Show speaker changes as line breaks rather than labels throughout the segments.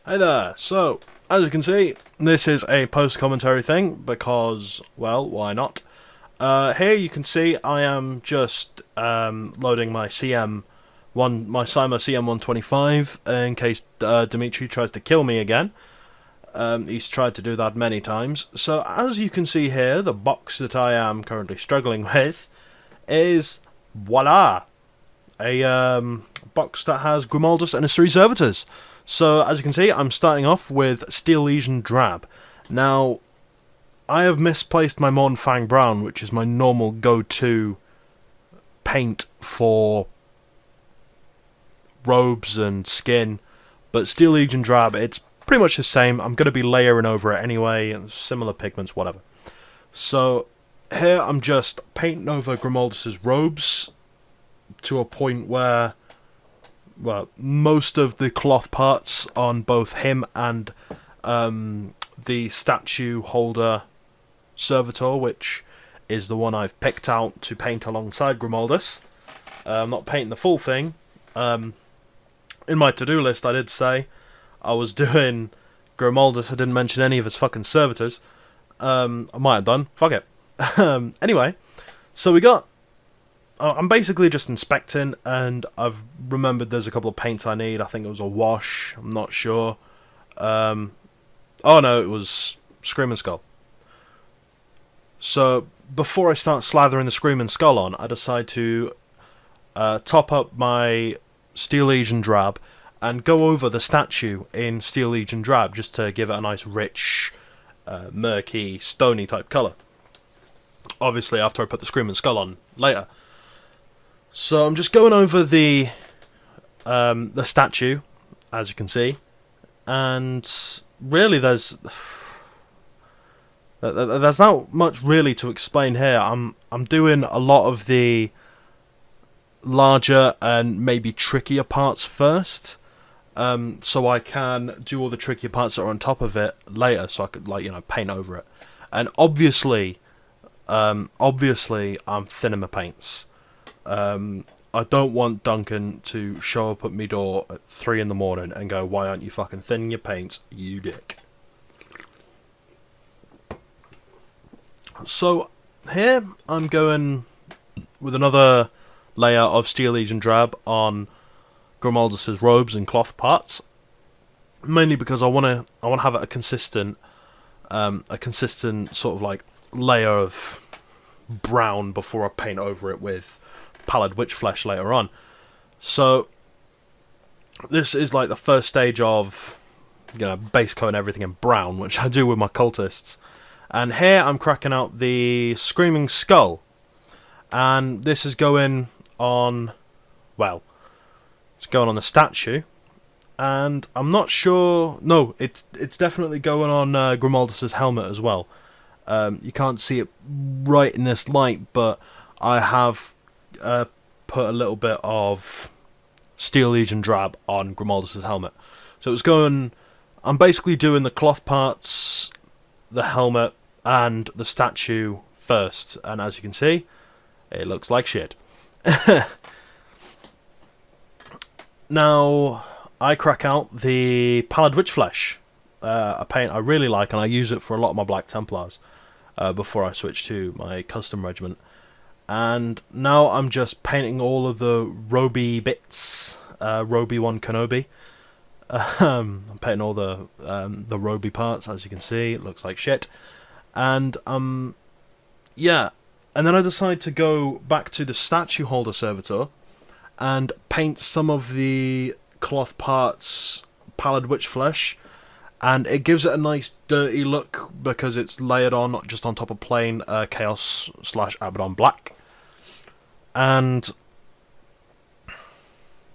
Hey there, so, as you can see, this is a post-commentary thing, because, well, why not? Here you can see I am just loading my my Cyma CM125, in case Dimitri tries to kill me again. He's tried to do that many times. So, as you can see here, the box that I am currently struggling with is, voila! A box that has Grimaldus and his three servitors. So, as you can see, I'm starting off with Steel Legion Drab. Now, I have misplaced my Mornfang Brown, which is my normal go-to paint for robes and skin. But Steel Legion Drab, it's pretty much the same. I'm going to be layering over it anyway, and similar pigments, whatever. So, here I'm just painting over Grimaldus' robes to a point where, well, most of the cloth parts on both him and the statue holder Servitor, which is the one I've picked out to paint alongside Grimaldus. I'm not painting the full thing. In my to-do list I did say I was doing Grimaldus. I didn't mention any of his fucking servitors. I might have done. Fuck it. Anyway, so we got... I'm basically just inspecting, and I've remembered there's a couple of paints I need. I think it was a wash. I'm not sure. Oh no, it was Screaming Skull. So, before I start slathering the Screaming Skull on, I decide to top up my Steel Legion Drab and go over the statue in Steel Legion Drab just to give it a nice rich, murky, stony type colour. Obviously, after I put the Screaming Skull on later. So I'm just going over the statue, as you can see, and really there's not much really to explain here. I'm doing a lot of the larger and maybe trickier parts first, so I can do all the trickier parts that are on top of it later, so I could, like, paint over it. And obviously I'm thinning my paints. I don't want Duncan to show up at my door at 3 in the morning and go, "Why aren't you fucking thinning your paints, you dick?" So, here I'm going with another layer of Steel Legion Drab on Grimaldus' robes and cloth parts. Mainly because I want to have a consistent sort of like layer of brown before I paint over it with pallid witch flesh later on. So this is like the first stage of base coating everything in brown, which I do with my cultists. And here I'm cracking out the Screaming Skull, and this is going on, well, it's going on the statue, and I'm not sure. No, it's definitely going on Grimaldus' helmet as well. You can't see it right in this light, but I have put a little bit of Steel Legion Drab on Grimaldus' helmet. So it's going... I'm basically doing the cloth parts, the helmet, and the statue first. And as you can see, it looks like shit. Now, I crack out the Pallid Witch Flesh, a paint I really like, and I use it for a lot of my Black Templars before I switch to my custom regiment. And now I'm just painting all of the Roby bits, Roby 1 Kenobi. I'm painting all the Roby parts, as you can see. It looks like shit. And yeah. And then I decide to go back to the statue holder Servitor and paint some of the cloth parts Pallid Witch Flesh. And it gives it a nice dirty look because it's layered on, not just on top of plain Chaos/Abaddon Black. And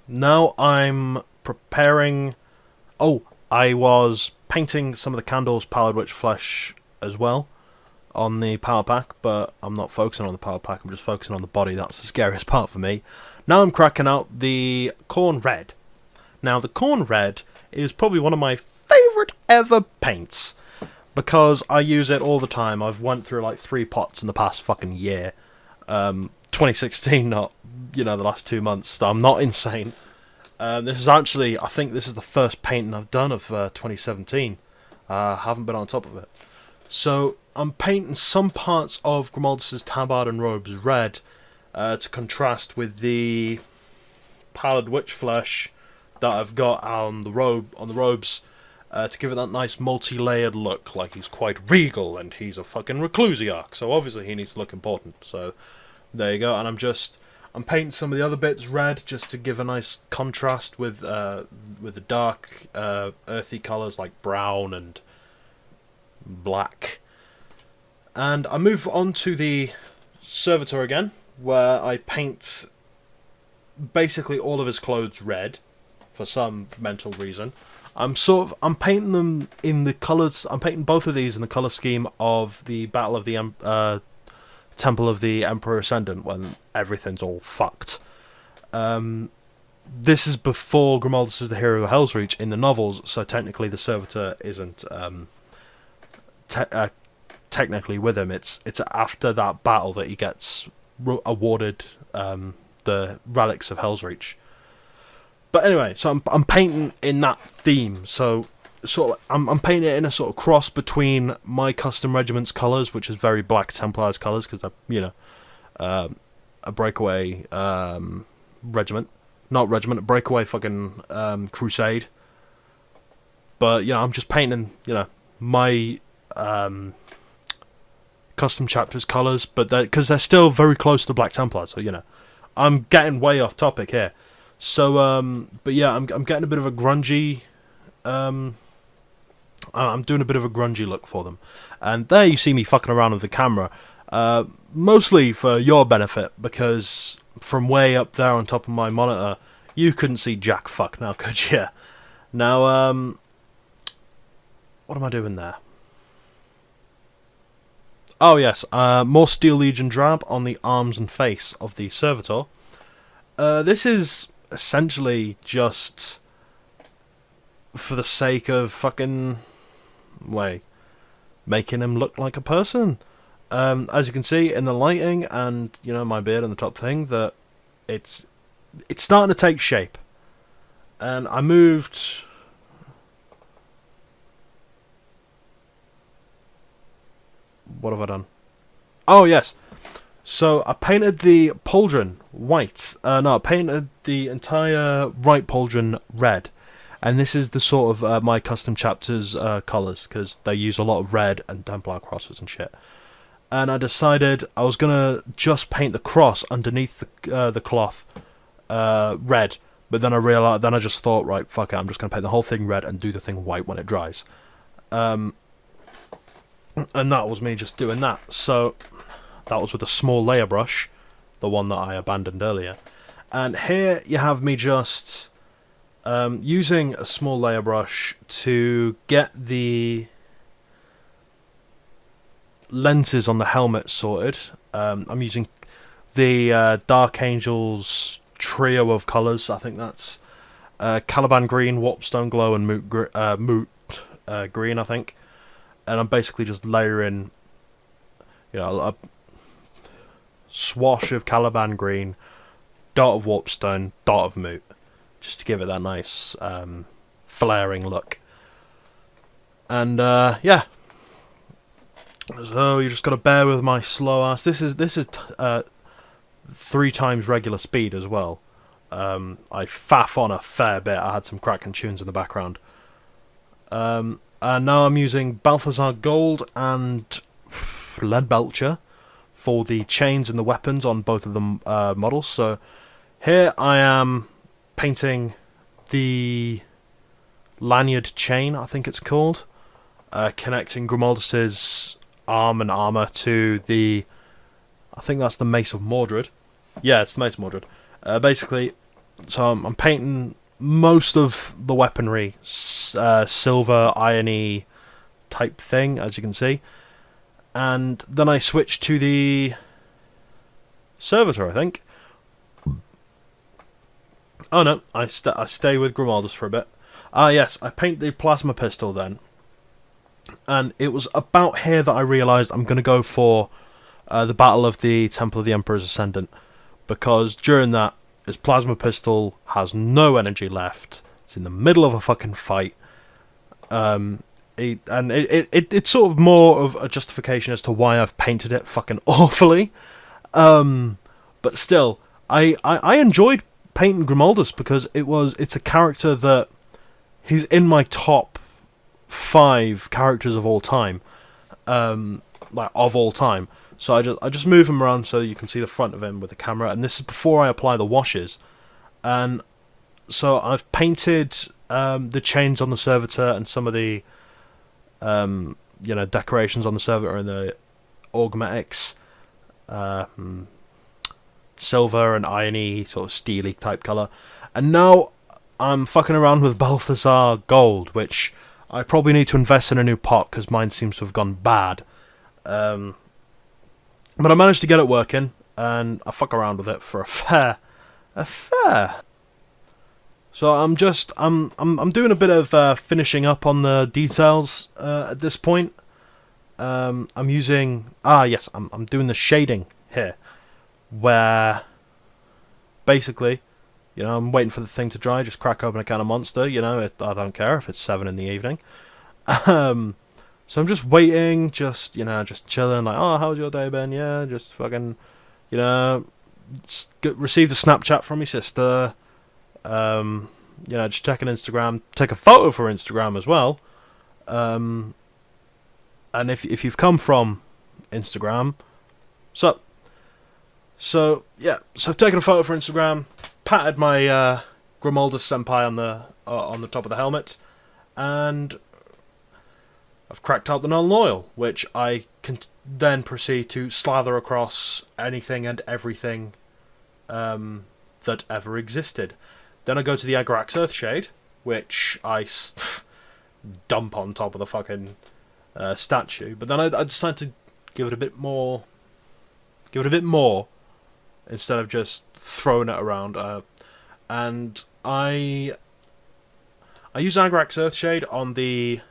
now I'm preparing... Oh, I was painting some of the candles Pallid Witch Flesh as well on the power pack, but I'm not focusing on the power pack, I'm just focusing on the body. That's the scariest part for me. Now I'm cracking out the Corn Red. Now, the Corn Red is probably one of my favourite ever paints, because I use it all the time. I've went through like 3 pots in the past fucking year. 2016, not, the last 2 months, so I'm not insane. This is actually, I think this is the first painting I've done of 2017. I haven't been on top of it. So I'm painting some parts of Grimaldus' tabard and robes red to contrast with the pallid witch flesh that I've got on the robes to give it that nice multi-layered look, like he's quite regal and he's a fucking Reclusiarch, so obviously he needs to look important. So there you go, and I'm painting some of the other bits red just to give a nice contrast with the dark, earthy colours like brown and black. And I move on to the Servitor again, where I paint basically all of his clothes red for some mental reason. I'm painting them in the colours. I'm painting both of these in the colour scheme of the Battle of the Temple of the Emperor Ascendant, when everything's all fucked. This is before Grimaldus is the hero of Hell's Reach in the novels, so technically the Servitor isn't technically with him. It's after that battle that he gets awarded the relics of Hell's Reach. But anyway, so I'm painting in that theme. So I'm painting it in a sort of cross between my custom regiment's colours, which is very Black Templars colours, because they're a breakaway regiment, not regiment, a breakaway fucking crusade. But I'm just painting my custom chapter's colours, but because they're still very close to Black Templars. So I'm getting way off topic here. So but yeah, I'm getting a bit of a grungy. I'm doing a bit of a grungy look for them, and there you see me fucking around with the camera, mostly for your benefit, because from way up there on top of my monitor, you couldn't see jack fuck now, could you? Now, what am I doing there? Oh yes, more Steel Legion drab on the arms and face of the Servitor. This is essentially just for the sake of fucking making him look like a person. As you can see in the lighting and my beard and the top thing, that it's starting to take shape. And I moved. What have I done? Oh yes. So I painted the pauldron white. No, I painted the entire right pauldron red. And this is the sort of my custom chapter's colours, because they use a lot of red and Templar crosses and shit. And I decided I was going to just paint the cross underneath the cloth red. But then I just thought, right, fuck it, I'm just going to paint the whole thing red and do the thing white when it dries. And that was me just doing that. So that was with a small layer brush, the one that I abandoned earlier. And here you have me just using a small layer brush to get the lenses on the helmet sorted. I'm using the Dark Angels trio of colours. I think that's Caliban Green, Warpstone Glow, and Moot Green, I think. And I'm basically just layering, a swash of Caliban Green, dot of Warpstone, dot of Moot, just to give it that nice flaring look. And yeah, so you just got to bear with my slow ass. This is 3 times regular speed as well. I faff on a fair bit. I had some cracking tunes in the background. And now I'm using Balthazar Gold and Leadbelcher for the chains and the weapons on both of the models. So here I am painting the lanyard chain, I think it's called, connecting Grimaldus's arm and armour to the, I think that's the Mace of Mordred. Yeah, it's the Mace of Mordred. Basically, so I'm painting most of the weaponry silver, irony type thing, as you can see. And then I switch to the Servitor, I think. Oh no, I stay with Grimaldus for a bit. Yes, I paint the plasma pistol then. And it was about here that I realised I'm going to go for the Battle of the Temple of the Emperor's Ascendant. Because during that, This plasma pistol has no energy left. It's in the middle of a fucking fight. It's sort of more of a justification as to why I've painted it fucking awfully. But still, I enjoyed painting Grimaldus because it's a character that he's in my top 5 characters of all time. Like of all time. So I just move him around so you can see the front of him with the camera, and this is before I apply the washes. And so I've painted the chains on the Servitor and some of the decorations on the Servitor and the augmetics, silver and irony, sort of steely type colour. And now I'm fucking around with Balthazar gold, which I probably need to invest in a new pot because mine seems to have gone bad. But I managed to get it working, and I fuck around with it for a fair. So I'm doing a bit of finishing up on the details at this point. I'm doing the shading here, where basically, I'm waiting for the thing to dry. Just crack open a can of Monster. I don't care if it's 7 in the evening. So I'm just waiting, just chilling, like, oh, how's your day been? Yeah, just fucking, received a Snapchat from my sister, just checking Instagram, take a photo for Instagram as well, and if you've come from Instagram, so I've taken a photo for Instagram, patted my Grimaldus senpai on the top of the helmet, and I've cracked out the null oil, which I can then proceed to slather across anything and everything that ever existed. Then I go to the Agrax Earthshade, which I dump on top of the fucking statue. But then I decided to give it a bit more, instead of just throwing it around. And I use Agrax Earthshade on the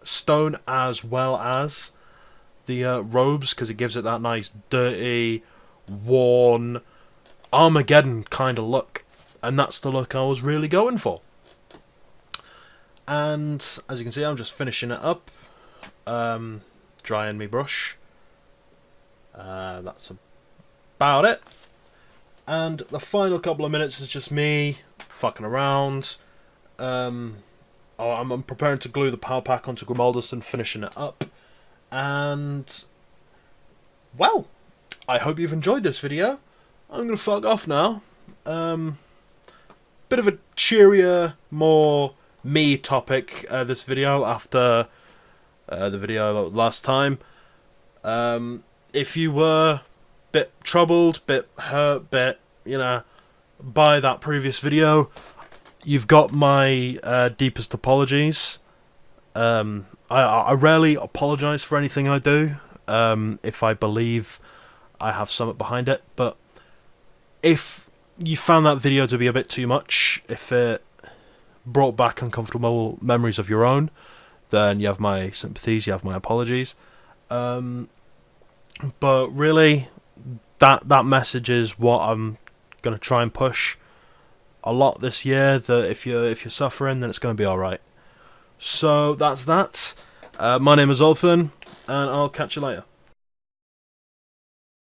stone as well as the robes, because it gives it that nice dirty, worn, Armageddon kind of look, and that's the look I was really going for. And as you can see, I'm just finishing it up, drying my brush. That's about it, and the final couple of minutes is just me fucking around. I'm preparing to glue the power pack onto Grimaldus and finishing it up. And, well, I hope you've enjoyed this video. I'm going to fuck off now. Bit of a cheerier, more me topic, this video, after the video last time. If you were a bit troubled, bit hurt, by that previous video, you've got my deepest apologies. I rarely apologise for anything I do, if I believe I have something behind it, but if you found that video to be a bit too much, if it brought back uncomfortable memories of your own, then you have my sympathies, you have my apologies. But really, that message is what I'm going to try and push a lot this year, that if you're suffering, then it's going to be alright. So that's that. My name is Olthan, and I'll catch you later.